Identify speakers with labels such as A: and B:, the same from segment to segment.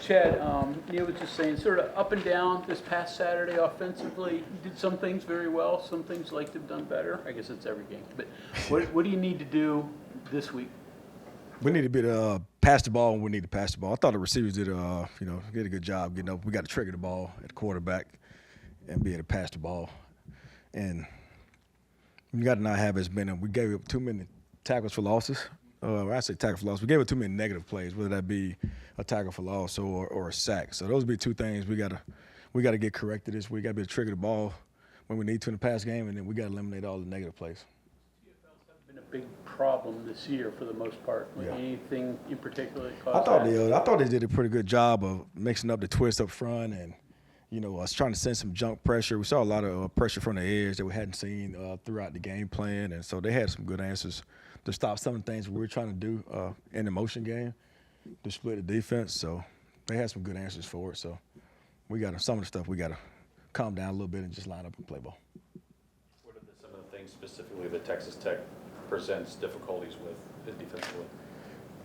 A: Chad, Neil was just saying, sort of up and down this past Saturday offensively. You did some things very well, some things like to have done better. I guess it's every game. But what do you need to do this week?
B: We need to be pass the ball, and we need to pass the ball. I thought the receivers did a good job getting up. We got to trigger the ball at the quarterback and be able to pass the ball. And we got to not have as many. We gave up too many tackles for losses. I say tackle for loss. We gave up too many negative plays, whether that be a tackle for loss or a sack. So those would be two things we gotta get corrected this week. We got to be able to trigger the ball when we need to in the pass game, and then we got to eliminate all the negative plays.
A: CFLs have been a big problem this year for the most part.
B: Yeah.
A: Anything in particular that caused
B: I thought they did a pretty good job of mixing up the twist up front and, us trying to send some jump pressure. We saw a lot of pressure from the edge that we hadn't seen throughout the game plan, and so they had some good answers to stop some of the things we were trying to do in the motion game to split the defense. So they had some good answers for it. So we got some of the stuff we got to calm down a little bit and just line up and play ball.
C: What are some of the things specifically that Texas Tech presents difficulties with defensively?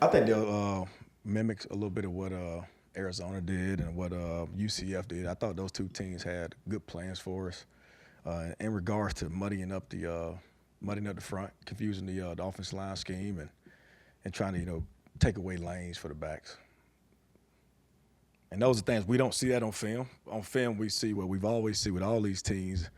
B: I think they'll mimic a little bit of what Arizona did and what UCF did. I thought those two teams had good plans for us in regards to muddying up the front, confusing the offensive line scheme, and trying to take away lanes for the backs. And those are things we don't see that on film. On film, we see what we've always seen with all these teams.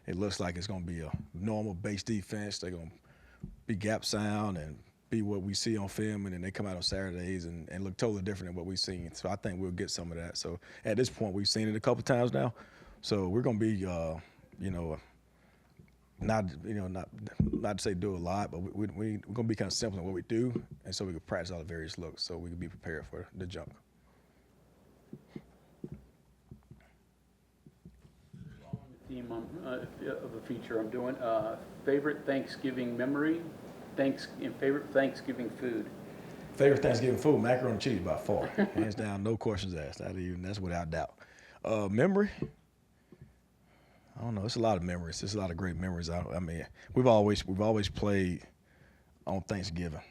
B: It looks like it's going to be a normal base defense. They're going to be gap sound and be what we see on film, and then they come out on Saturdays and look totally different than what we've seen. So I think we'll get some of that. So at this point, we've seen it a couple times now. So we're going to be, not to say do a lot, but we're going to be kind of simple in what we do, and so we can practice all the various looks so we can be prepared for the jump.
A: theme of a feature I'm doing. Favorite Thanksgiving memory, and favorite Thanksgiving food.
B: Favorite Thanksgiving food, macaroni and cheese by far. Hands down, no questions asked. That's without doubt. Memory? I don't know. It's a lot of memories. It's a lot of great memories. I mean, we've always played on Thanksgiving.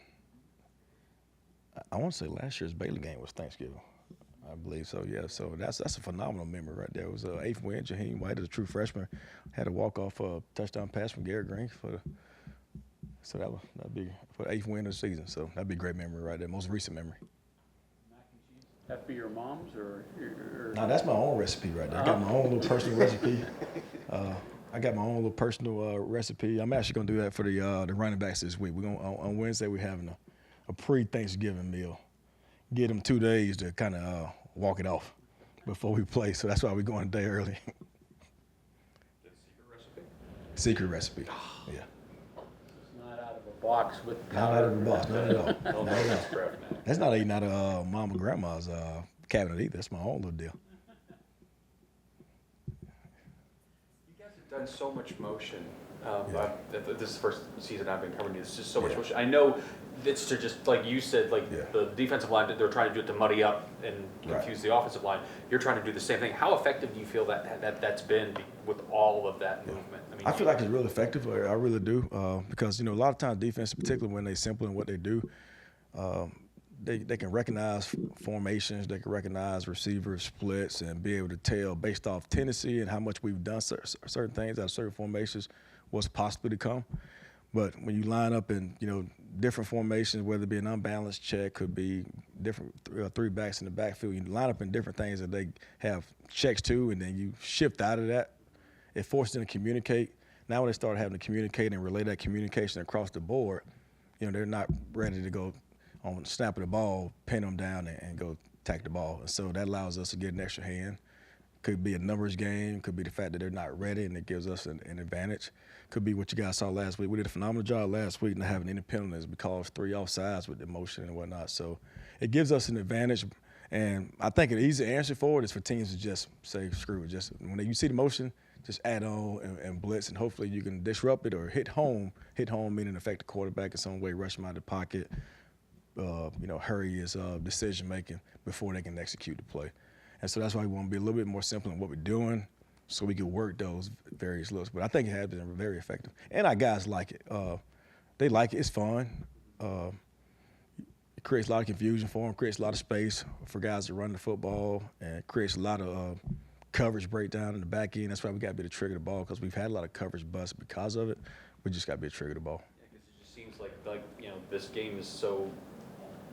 B: I want to say last year's Baylor game was Thanksgiving. I believe so, yeah. So that's a phenomenal memory right there. It was an 8th win. Jaheim White, as a true freshman, had a walk-off touchdown pass from Garrett Green so that'd be for the 8th win of the season. So that'd be a great memory right there, most recent memory.
A: Mac and cheese. That be your mom's or your
B: No, that's my own recipe right there. I got my own little personal recipe. I got my own little personal recipe. I'm actually gonna do that for the running backs this week. We're gonna on Wednesday we're having a pre-Thanksgiving meal. Get them 2 days to kind of walk it off before we play. So that's why we're going a day early. Secret recipe. Yeah.
A: It's not out of a box with
B: Not out of the box, not at all.
C: No,
B: That's not eating out of mama and grandma's cabinet either. That's my own little deal.
C: You guys have done so much motion. This is the first season I've been covering you. It's just so much motion. I know it's to just, like you said, the defensive line, they're trying to do it to muddy up and confuse the offensive line. You're trying to do the same thing. How effective do you feel that's been with all of that movement?
B: I feel like it's really effective. I really do because, a lot of times defense, particularly when they're simple in what they do, they can recognize formations, they can recognize receiver splits and be able to tell based off tendency and how much we've done certain things out of certain formations what's possibly to come. But when you line up in, different formations, whether it be an unbalanced check, could be different three backs in the backfield, you line up in different things that they have checks to, and then you shift out of that. It forces them to communicate. Now when they start having to communicate and relay that communication across the board, they're not ready to go on snap of the ball, pin them down, and go attack the ball. And so that allows us to get an extra hand. Could be a numbers game. Could be the fact that they're not ready, and it gives us an advantage. Could be what you guys saw last week. We did a phenomenal job last week not having any penalties because 3 offsides with the motion and whatnot. So it gives us an advantage. And I think an easy answer for it is for teams to just say, screw it. Just when you see the motion, just add on and blitz, and hopefully you can disrupt it or hit home. Hit home meaning affect the quarterback in some way, rush him out of the pocket, hurry his decision-making before they can execute the play. And so that's why we want to be a little bit more simple in what we're doing so we can work those various looks. But I think it has been very effective. And our guys like it. They like it. It's fun. You it creates a lot of confusion for them, creates a lot of space for guys to run the football, and creates a lot of coverage breakdown in the back end. That's why we got to be able to trigger the ball, because we've had a lot of coverage busts because of it. We just got to be able to trigger the ball.
C: Yeah, 'cause it just seems like this game is so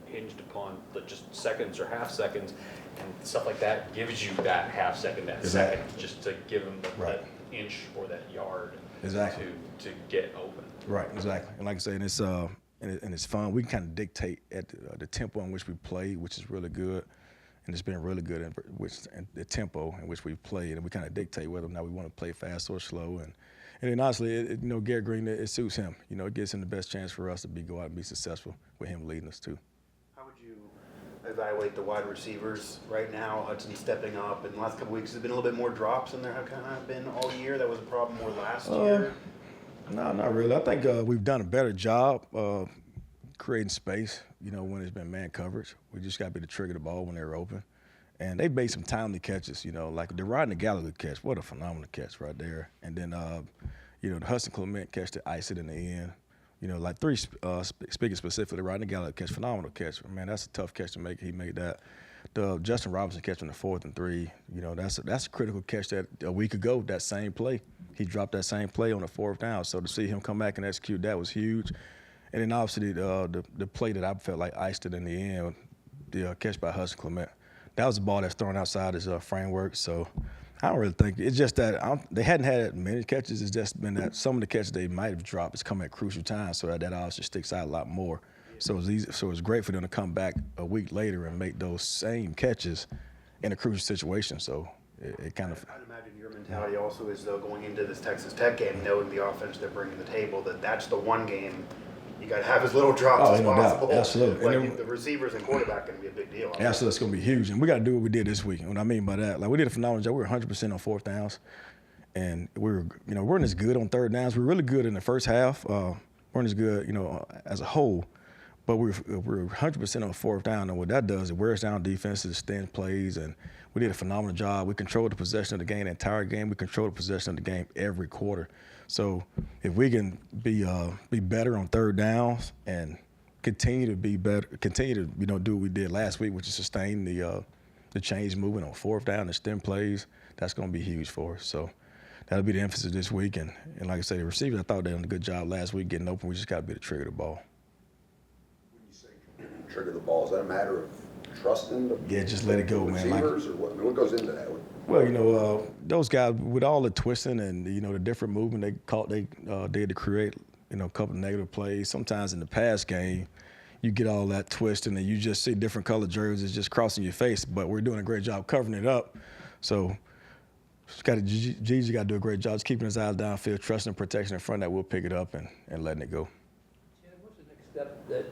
C: hinged upon just seconds or half seconds, and stuff like that gives you that half second, that
B: Exactly.
C: second, just to give them
B: Right.
C: that inch or that yard
B: Exactly.
C: to get open.
B: Right, exactly. And like I say, and it's fun. We can kind of dictate at the tempo in which we play, which is really good. And it's been really good in the tempo in which we played, and we kind of dictate whether or not we want to play fast or slow. And then honestly, Garrett Green, it suits him. It gives him the best chance for us to go out and be successful with him leading us too.
D: How would you evaluate the wide receivers right now? Hudson stepping up, and the last couple weeks there's been a little bit more drops than there have kind of been all year. That was a problem more last year.
B: No, not really. I think we've done a better job creating space, when it's been man coverage. We just got to be able to trigger the ball when they're open. And they made some timely catches, like the Rodney Gallagher catch. What a phenomenal catch right there. And then, the Hudson Clement catch to ice it in the end. Like three, speaking specifically, the Rodney Gallagher catch, phenomenal catch. Man, that's a tough catch to make. He made that. The Justin Robinson catch on the 4th and 3, that's a critical catch that a week ago, that same play. He dropped that same play on the 4th down. So to see him come back and execute that was huge. And then obviously the play that I felt like iced it in the end, the catch by Hudson Clement. That was a ball that's thrown outside his framework. So I don't really think it's just that they hadn't had many catches. It's just been that some of the catches they might have dropped has come at crucial times, so that obviously sticks out a lot more. So it's easy. So it's great for them to come back a week later and make those same catches in a crucial situation. So it kind of.
D: I'd imagine your mentality also is, though, going into this Texas Tech game, knowing the offense they're bringing to the table, that's the one game you got to have as little drops as
B: no
D: possible.
B: doubt. Absolutely.
D: Like,
B: And then,
D: the receivers and quarterback going to be a big deal.
B: absolutely, it's going to be huge. And we got to do what we did this week. And what I mean by that, like we did a phenomenal job. We were 100% on 4th downs. And we weren't as good on 3rd downs. We were really good in the first half. Weren't as good, as a whole. But we're 100% on 4th down. And what that does, it wears down defenses, extends plays, and we did a phenomenal job. We controlled the possession of the game the entire game. We controlled the possession of the game every quarter. So if we can be better on 3rd downs and continue to be better, continue to do what we did last week, which is sustain the change movement on 4th down and stem plays, that's going to be huge for us. So that'll be the emphasis this week. And like I said, the receivers, I thought they did a good job last week getting open. We just got to be able to trigger the ball.
E: When you say trigger the ball, is that a matter of trusting the
B: just let it go, man.
E: receivers, or what? I mean, what goes into that?
B: Well, those guys with all the twisting and the different movement they did to create a couple of negative plays. Sometimes in the pass game, you get all that twisting and you just see different colored jerseys just crossing your face. But we're doing a great job covering it up. So Gigi got to do a great job just keeping his eyes downfield, trusting and protection in front that we'll pick it up and letting it go.
F: Chad, what's the next step that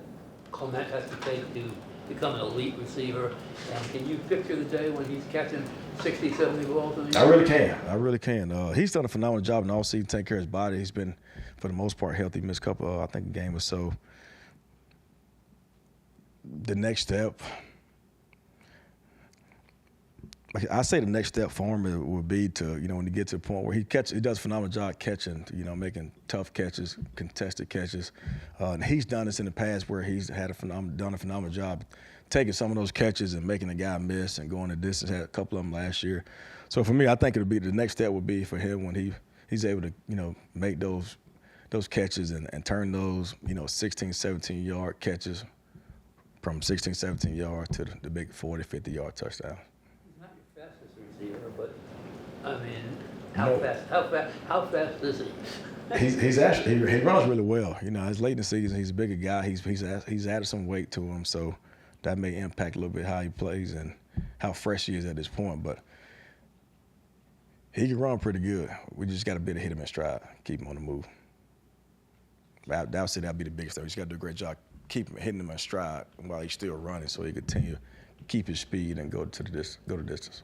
F: Clement has to take to become an elite receiver? And can you picture the day when he's catching 60, 70 balls in a year?
B: I really can. He's done a phenomenal job in all season taking care of his body. He's been, for the most part, healthy. Missed a couple, I think, a game or so. The next step, I say the next step for him would be to, when he gets to the point where he does a phenomenal job catching, making tough catches, contested catches. And he's done this in the past where he's done a phenomenal job taking some of those catches and making the guy miss and going the distance. Had a couple of them last year. So for me, I think the next step would be for him when he's able to, make those catches and turn those, 16, 17-yard catches from 16, 17 yards to the big 40, 50-yard touchdown.
F: He's not your fastest receiver, but I mean, how fast is he?
B: He's actually he runs really well. It's late in the season. He's a bigger guy. He's added some weight to him, so that may impact a little bit how he plays and how fresh he is at this point. But he can run pretty good. We just got to be able to hit him in stride, keep him on the move. That'd be the biggest thing. We just got to do a great job hitting him in stride while he's still running, so he continue to keep his speed and go the distance.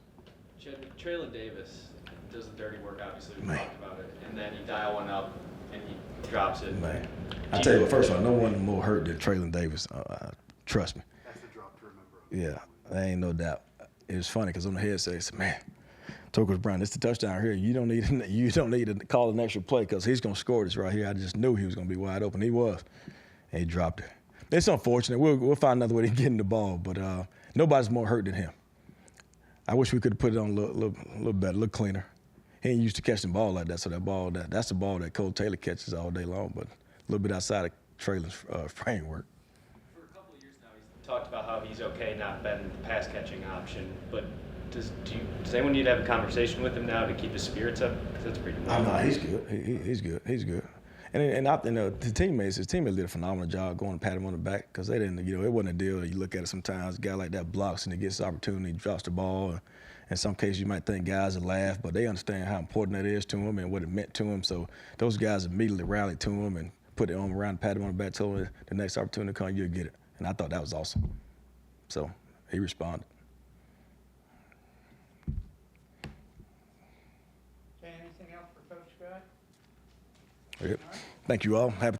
C: Chad, Traylon Davis does the dirty work, obviously. We
B: Man.
C: talked about it. And then you dial one up and he drops it.
B: Man, I tell you what, first of all, no one more hurt than Traylon Davis. Trust me.
D: That's the drop to remember.
B: Yeah, there ain't no doubt. It was funny because on the headset, he said, "Man, Coach Brown, it's the touchdown here. You don't need to call an extra play because he's gonna score this right here. I just knew he was gonna be wide open. He was, and he dropped it. it's unfortunate. We'll find another way to get in the ball, but nobody's more hurt than him. I wish we could have put it on a little better, a little cleaner. He ain't used to catching the ball like that, so that's the ball that Cole Taylor catches all day long, but a little bit outside of Traylon's framework.
G: For a couple of years now, he's talked about how he's okay not betting the pass catching option, but does anyone need to have a conversation with him now to keep his spirits up? Because that's pretty.
B: No, he's good. He's good. He's good. And his teammates did a phenomenal job going to pat him on the back because they didn't, it wasn't a deal. You look at it sometimes, a guy like that blocks and he gets the opportunity, drops the ball. In some cases, you might think guys will laugh, but they understand how important that is to him and what it meant to him. So those guys immediately rallied to him and put their arm around, pat him on the back, told him the next opportunity to come, you'll get it. And I thought that was awesome. So he responded.
A: Okay, anything else for Coach Scott?
B: Yep. Thank you all. Happy